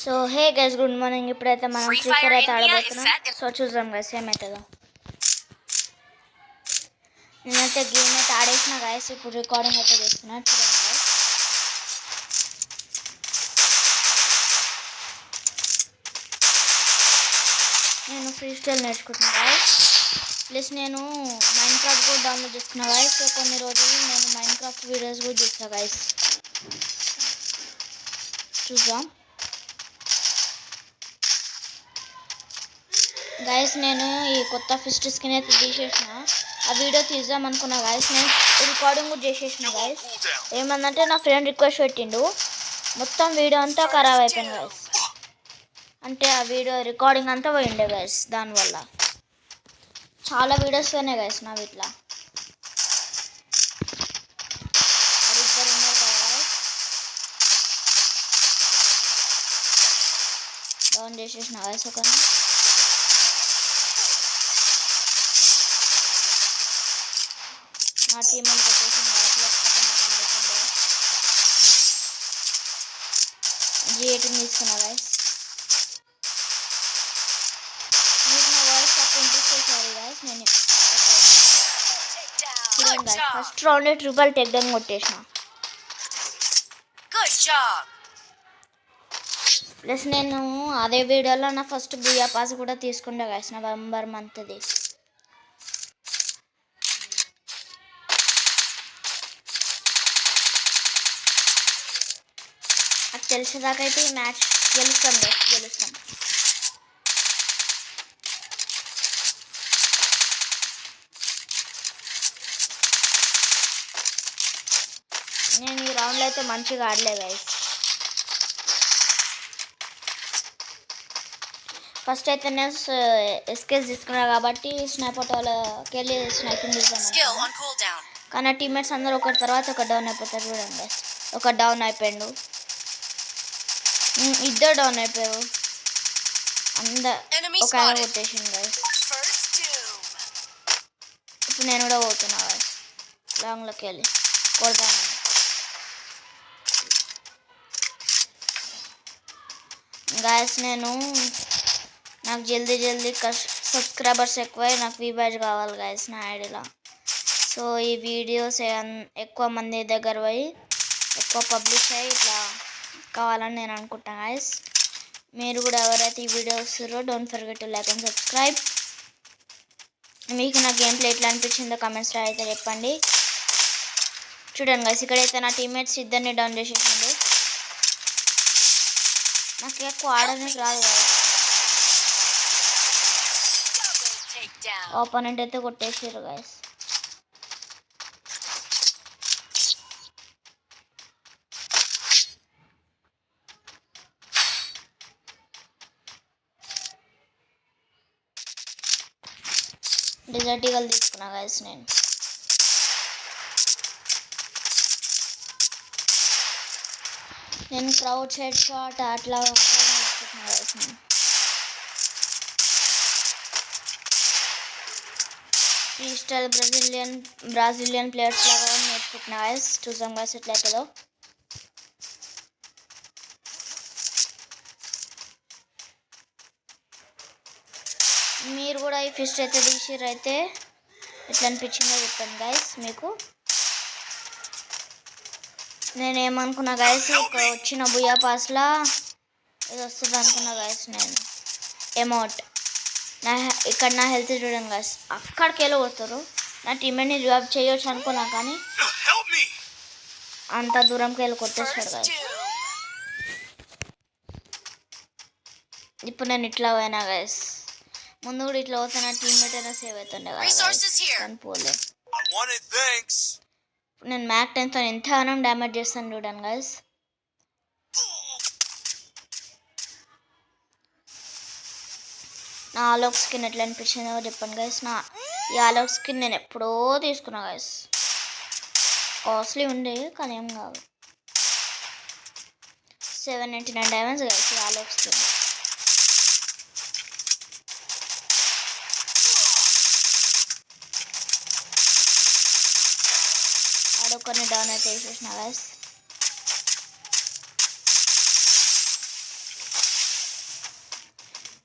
So hey guys, good morning. ఇప్పుడైతే మనం free fire అయితే ఆడబోతున్నాం. సో చూద్దాం గైస్ ఏమవుతుందో. నేనైతే గేమ్ అయితే ఆడేసిన గైస్. ఇప్పుడు రికార్డింగ్ అయితే చేస్తున్నా, చూడండి గైస్. నేను ఫ్రీ స్టైల్ నేర్చుకుంటున్నా గైస్. ప్లస్ నేను మైండ్ క్రాఫ్ట్ కూడా డౌన్లోడ్ చేసుకున్నా గైస్. సో కొన్ని రోజులు నేను మైండ్ క్రాఫ్ట్ వీడియోస్ కూడా చూస్తా గైస్. చూద్దాం గైస్. నేను ఈ కొత్త ఫిస్ట్ స్కిన్ అయితే తీసేసిన. ఆ వీడియో తీద్దాం అనుకున్నా గైస్. నేను రికార్డింగ్ కూడా చేసేసిన గైస్. ఏమందంటే నా ఫ్రెండ్ రిక్వెస్ట్ పెట్టిండు, మొత్తం వీడియో అంతా ఖరాబ్ అయిపోయింది గైస్. అంటే ఆ వీడియో రికార్డింగ్ అంతా పోయిండే గైస్. దానివల్ల చాలా వీడియోస్ పోయినాయి గైస్ నావి. ఇట్లా ఇద్దరు ఉన్నారు కదా గైస్. డౌన్ చేసేసిన గైస్ ఒకరిని. నా టీం అని కొట్టేసిన గైస్. లేకపోతే నా పని అవుతుండే. G8 తీసుకున్నా గైస్. మీకు నా వాయిస్ తక్కువ ఇంట్రెస్ట్ సారీ గైస్. నేను చూడండి guys, first round triple take down కొట్టేసిన. ప్లస్ నేను అదే వీడియోలో నా ఫస్ట్ బుయా పాస్ కూడా తీసుకుంటా గైస్, నవంబర్ మంత్ది. నాకు తెలిసేదాకైతే ఈ మ్యాచ్ గెలుస్తాం గైస్, గెలుస్తాం. నేను ఈ రౌండ్లో అయితే మంచిగా ఆడలే గైస్. ఫస్ట్ అయితే నేను ఎస్కేస్ తీసుకున్నా కాబట్టి స్నైపర్ వాళ్ళకి వెళ్ళి స్నైపింగ్ తీద్దాం. కానీ టీమ్మేట్స్ అందరూ ఒకటి తర్వాత ఒక డౌన్ అయిపోతారు. చూడండి గైస్, ఒక డౌన్ అయిపోయాడు, ఇద్దరు డౌన్ అయిపోయారు. ఒక ఆయన కొట్టేసింది గైస్. ఇప్పుడు నేను కూడా పోతున్నా గైస్, లాంగ్లోకి వెళ్ళి కొడతాను గైస్. నాకు జల్దీ సబ్స్క్రైబర్స్ ఎక్కువై నాకు వీ బ్యాడ్జ్ కావాలి గైస్ నా ఐడిలో. సో ఈ వీడియోస్ ఎక్కువ మంది దగ్గర పోయి ఎక్కువ పబ్లిష్ అయ్యి ఇట్లా కావాలని నేను అనుకుంటాను గైస్. మీరు కూడా ఎవరైతే ఈ వీడియో వస్తారో don't forget to like and subscribe. మీకు నా గేమ్ ప్లే ఎట్లా అనిపించిందో కామెంట్స్లో అయితే చెప్పండి. చూడండి గైస్, ఇక్కడైతే నా టీమ్మేట్స్ ఇద్దరిని డౌన్ చేసేసిండు. నాకు ఎక్కువ ఆడడానికి రాదు గైస్. ఆపోనెంట్ అయితే కొట్టేసారు గైస్. డెజర్ట్ ఈగల్ తీసుకున్నా గైస్. నేను క్రౌడ్ హెడ్ షాట్ అట్లా నేర్చుకుంటున్నా గైస్. నేను ఫ్రీ స్టైల్ బ్రాజిలియన్ ప్లేయర్స్ లాగా నేర్చుకుంటున్నా గైస్. చూసాం గైస్ ఎట్లయితుందో. మీరు కూడా ఈ ఫిస్ట్ అయితే తీసిరైతే ఎట్లా అనిపించిందో చెప్పండి గైస్. మీకు నేనేమనుకున్నా గైస్, వచ్చిన బుయా పాస్లా ఇది వస్తుంది అనుకున్నా గైస్. నేను అమౌంట్ ఇక్కడ నా హెల్త్ చూడండి గైస్, అక్కడికి వెళ్ళి పోతారు. నా టీమేట్ని రివైవ్ చేయొచ్చు అనుకున్నా కానీ అంత దూరంకి వెళ్ళి కొట్టేస్తాడు గైస్. ఇప్పుడు నేను ఇట్లా పోయినా గైస్. ముందు కూడా ఇట్లా పోతే నా టీమ్మేట్ అయినా సేవ్ అవుతుండే కదా కానీ పోలే. నేను మ్యాక్ 10తో ఎంతగానో డ్యామేజ్ చేస్తాను చూడండి గైస్. నా ఆలోక్ స్కిన్ ఎట్లా అనిపించిందో చెప్పండి గైస్. ఈ ఆలోక్ స్కిన్ నేను ఎప్పుడో తీసుకున్నా గైస్. కాస్ట్లీ ఉండే కానీ ఏం కాదు. 799 డైమండ్స్ గైస్ ఈ ఆలోక్ స్కిన్. ఆడొకరిని డౌన్ అయితే వేసేసిన గైస్.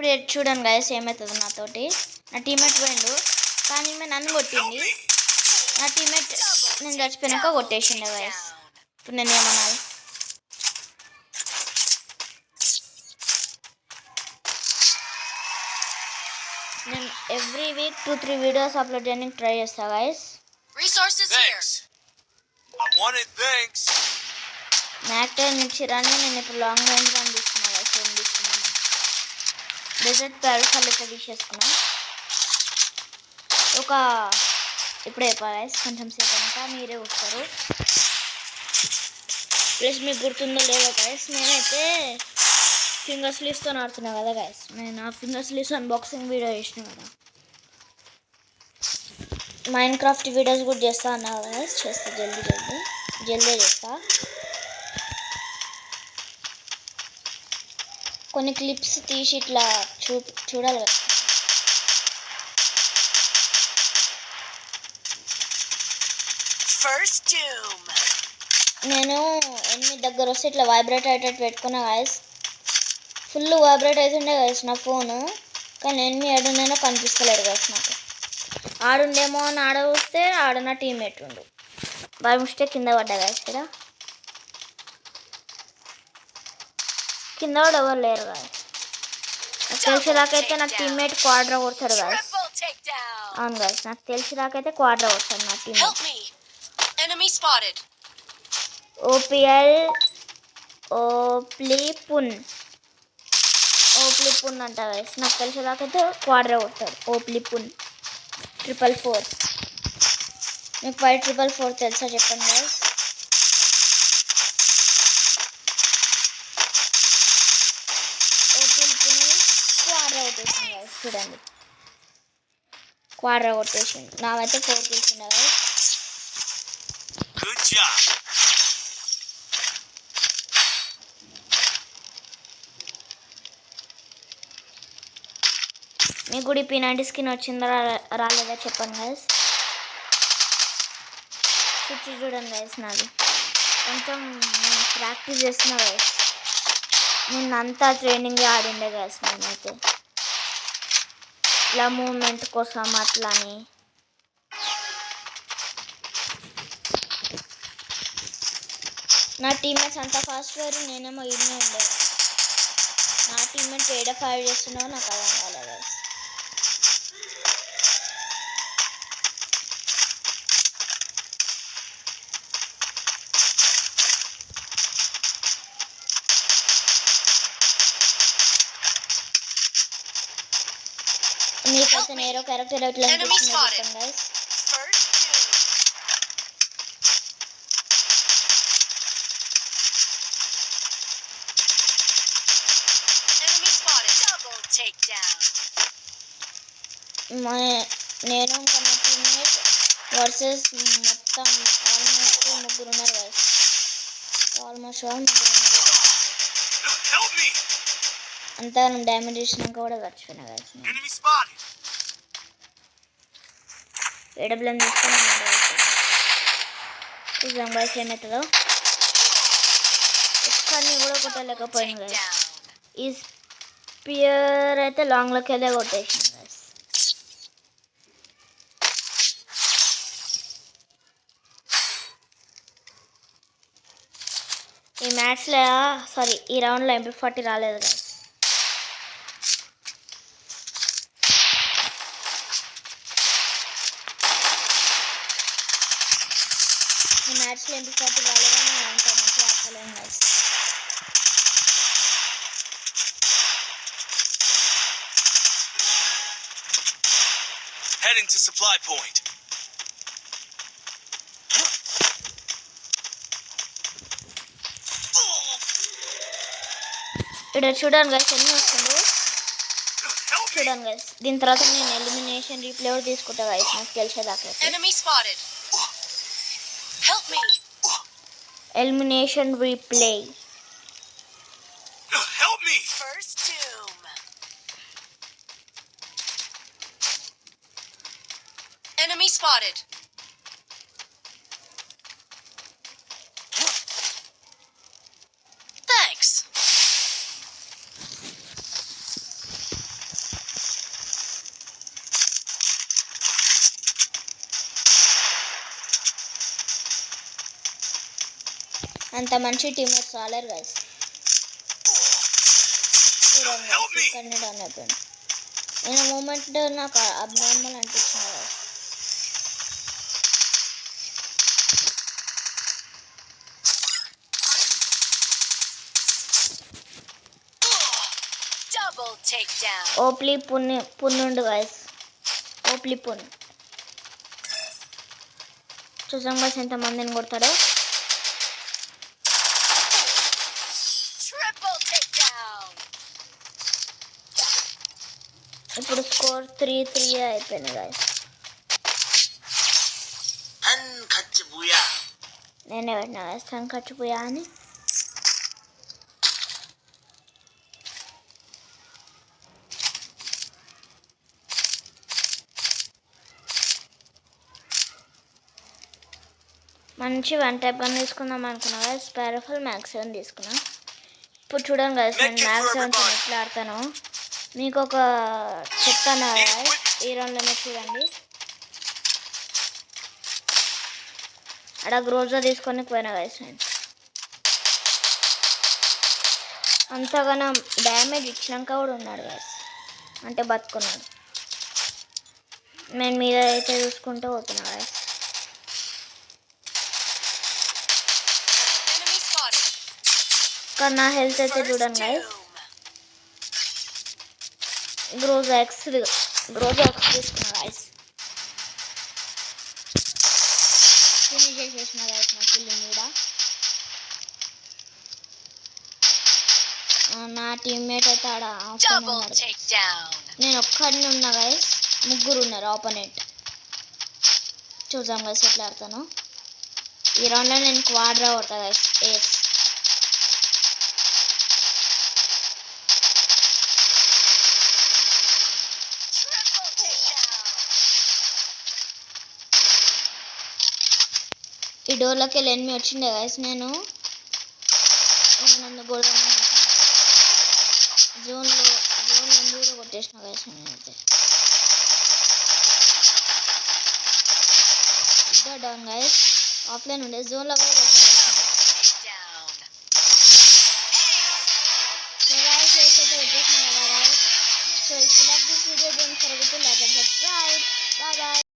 ఇప్పుడు చూడండి గైస్ ఏమవుతుంది నాతోటి. నా టీమ్మేట్ పోయిండు కానీ ఈమె నన్ను కొట్టింది. నా టీమ్మేట్ నేను చచ్చిపోయినాక కొట్టేసిండే గైస్. ఇప్పుడు నేను ఏమనాలి? నేను ఎవ్రీ వీక్ 2-3 వీడియోస్ అప్లోడ్ చేయడానికి ట్రై చేస్తా గైస్. మ్యాక్టర్ నుంచి రాని నేను ఇప్పుడు లాంగ్ రేంజ్ రన్ తీసుకున్నా గైస్. ఏం తీసుకున్నాను? డెజర్ట్ ప్యారల్ ఇట్లా తీసేసుకున్నా. ఒక ఇప్పుడు అయిపోయి గైస్, కొంచెం సేపు అంతా మీరే వస్తారు. ప్లస్ మీకు గుర్తుందో లేదో గైస్, నేనైతే ఫింగర్ స్లీవ్స్తో ఆడుతున్నా కదా గైస్. నేను ఆ ఫింగర్ స్లీవ్స్ అన్బాక్సింగ్ వీడియో చేసిన కదా. మైండ్ క్రాఫ్ట్ వీడియోస్ కూడా చేస్తా అన్నా కదా గైస్. చేస్తా జల్దీ చేస్తా. కొన్ని క్లిప్స్ తీసి ఇట్లా చూడాలి కదా. నేను ఎనిమిది దగ్గర వస్తే ఇట్లా వైబ్రేట్ అయ్యేటట్టు పెట్టుకున్నా గైస్. ఫుల్ వైబ్రేట్ అవుతుండే గైస్ నా ఫోను. కానీ ఎనిమిది ఏడున్నానో కనిపిస్తలేడు గైస్ నాకు. ఆడుండేమో అని ఆడ వస్తే ఆడ నా టీమ్మేట్ ఉండు. బై మిస్టేక్ కింద పడ్డా గైస్. ఇక్కడ కింద కూడా ఎవరు లేరు గైస్. నాకు తెలిసేదాకైతే నాకు టీమ్మేట్ క్వాడ్రా కొడతాడు గైస్. అవును గైస్, నాకు తెలిసేదాకైతే క్వాడ్రా కొడతాడు నా టీమ్మేట్. ఓపిఎల్ ఓప్లిపున్ అంట గైస్. నాకు తెలిసేదాకైతే క్వాడ్రా కొడతాడు. ఓప్లిపున్ 444. మీకు 5444 తెలుసా చెప్పండి గైస్. క్వాడ్రా కొట్టేసింది గైస్. చూడండి క్వాడ్రా కొట్టేసింది. నాకైతే 4 kills ఉన్నాయి గైస్. మీకు కూడా ఈ P90 స్కిన్ వచ్చిందా రాలేదా చెప్పండి గైస్. స్విచ్ చూడండి గైస్ నాది. కొంచెం ప్రాక్టీస్ చేస్తున్నా గైస్. నిన్నంతా ట్రైనింగ్ ఆడిండే గైస్ నేనైతే. ఇలా మూమెంట్ కోసం అట్లని. నా టీమ్మేట్స్ అంతా ఫాస్ట్ వేరు, నేనేమో ఇన్నే ఉండే. నా టీమ్మేట్ ఏడ ఫైర్ చేస్తున్నావో నాకు అర్థం కాలేదు గైస్. మీకైతే నేరో క్యారెక్టర్ ఎట్లా అనిపిస్తుంది చెప్పండి గైస్. నేను ఇంకా నా టీమ్మేట్ వర్సెస్ మొత్తం ఆల్మోస్ట్ ముగ్గురు ఉన్నారు గైస్. అంతా డ్యామేజ్ చేసినాక కూడా చచ్చిపోయినా గైస్. ఏడబ్ల్యూఎం తీసుకొని చూసాం గైస్ ఏమవుతుందో. ఒక్కరిని కూడా కొట్టలేకపోయింది గైస్. ఈ స్పియర్ అయితే లాంగ్లోకి వెళ్ళే కొట్టేసింది గైస్. ఈ మ్యాచ్లో ఈ రౌండ్లో MP40 రాలేదు గైస్. ఈ మ్యాచ్లో MP40 రాలేదని నేను అంత మంచిగా ఆడలేను guys. Heading to supply point. ఇక్కడ చూడండి గైస్ ఎన్ని వస్తుందో చూడండి గైస్. దీని తర్వాత నేను ఎలిమినేషన్ రీప్లే కూడా తీసుకుంటా గైస్ నాకు తెలిసేదాకా. Elimination replay. Help me. Enemy spotted. Thanks. అంత మంచి టీమర్స్ రాలేరు గైస్. చూడండి ఇక్కడనే డౌన్ అయిపోయింది. నేను మూమెంట్ నాకు అబ్నార్మల్ అనిపించింది గైస్. ఓప్లీ పున్నుండు గైస్. ఓప్లీ పున్ చూసాం గైస్ ఎంతమందిని కొడతాడో. ఇప్పుడు స్కోర్ 3-3 అయిపోయింది గైస్. నేనే పెట్టినా గైస్ ఖర్చుపోయా అని. మంచి 1 టైప్ అని తీసుకుందాం అనుకున్నా గైస్. స్పారఫుల్ మ్యాక్స్ 7 తీసుకున్నా. ఇప్పుడు చూడండి గైస్ నేను మ్యాక్స్ 7 ఎట్లా ఆడతాను మీకు ఒక చెప్తాను గైస్. ఈ రౌండ్లోనే చూడండి. అక్కడ గ్రోజా తీసుకొని పోయినా గైస్. నేను అంతగానో డ్యామేజ్ ఇచ్చినాక కూడా ఉన్నాడు గైస్, అంటే బతుకున్నాడు. నేను మీద అయితే చూసుకుంటూ పోతున్నా గైస్. నా హెల్త్ అయితే చూడండి గైస్. గ్రోజా ఎక్స్ తీసుకున్నా గైస్. ఫినిష్ చేసేసిన గైస్ నా కిల్లింగ్ కూడా. నా టీమ్మేట్ అయితే ఆడ నేను ఒక్కడిని ఉన్నా గైస్. ముగ్గురు ఉన్నారు ఆపోనెంట్. చూద్దాం గైస్ ఎట్లా ఆడతాను. ఈ రౌండ్లో నేను క్వాడ్రా కొడతా గైస్. ఏస్ ఈ డోర్లోకి వెళ్ళి ఎనిమిది వచ్చిండే గైస్. నేను నన్ను గోల్డ్ జోన్లో కూడా కొట్టేసిన గైస్. నేనైతే ఇద్దరు డౌన్ గైస్. ఆఫ్లైన్ ఉండే జోన్లో కూడా కొట్టాను. సో గైస్ అయితే వచ్చేసిన కదా guys. So if you like this video, don't forget to like and subscribe. Bye bye.